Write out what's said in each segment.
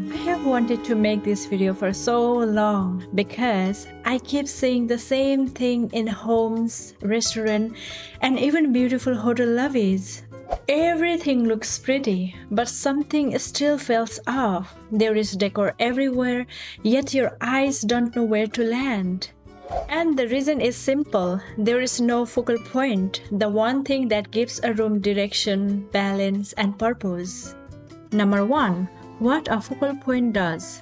I have wanted to make this video for so long because I keep seeing the same thing in homes, restaurants, and even beautiful hotel lobbies. Everything looks pretty, but something still feels off. There is decor everywhere, yet your eyes don't know where to land. And the reason is simple. There is no focal point, the one thing that gives a room direction, balance, and purpose. Number 1. What a focal point does.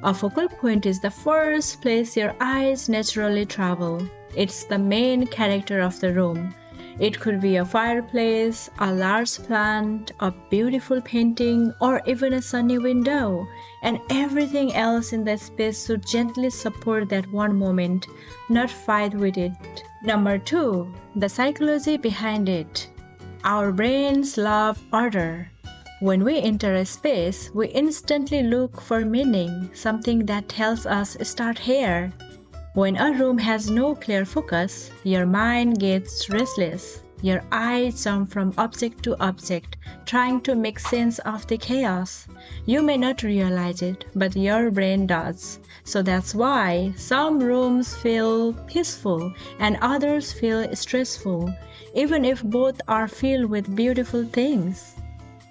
A focal point is the first place your eyes naturally travel. It's the main character of the room. It could be a fireplace, a large plant, a beautiful painting, or even a sunny window, and everything else in the space should gently support that one moment, not fight with it. Number 2. The psychology behind it. Our brains love order. When we enter a space, we instantly look for meaning, something that tells us start here. When a room has no clear focus, your mind gets restless. Your eyes jump from object to object, trying to make sense of the chaos. You may not realize it, but your brain does. So that's why some rooms feel peaceful and others feel stressful, even if both are filled with beautiful things.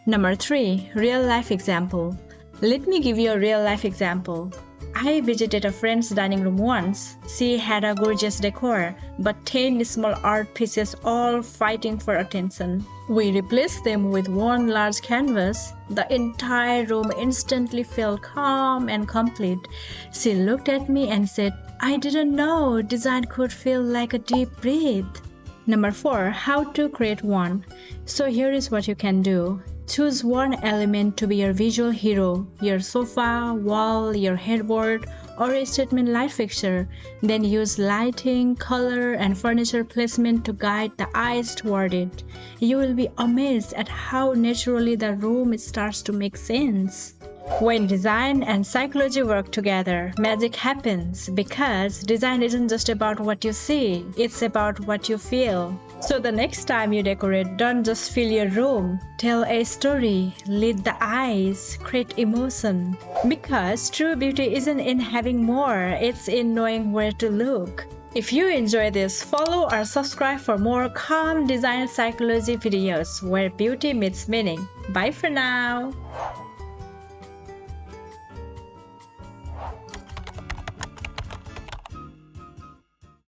Number 3. Real life example. Let me give you a real life example. I visited a friend's dining room once. She had a gorgeous decor, but 10 small art pieces all fighting for attention. We replaced them with one large canvas. The entire room instantly felt calm and complete. She looked at me and said, "I didn't know design could feel like a deep breath." Number 4. How to create one. So here is what you can do. Choose one element to be your visual hero, your sofa, wall, your headboard, or a statement light fixture. Then use lighting, color, and furniture placement to guide the eyes toward it. You will be amazed at how naturally the room starts to make sense. When design and psychology work together, magic happens because design isn't just about what you see, it's about what you feel. So the next time you decorate, don't just fill your room. Tell a story, lead the eyes, create emotion. Because true beauty isn't in having more, it's in knowing where to look. If you enjoy this, follow or subscribe for more calm design psychology videos where beauty meets meaning. Bye for now!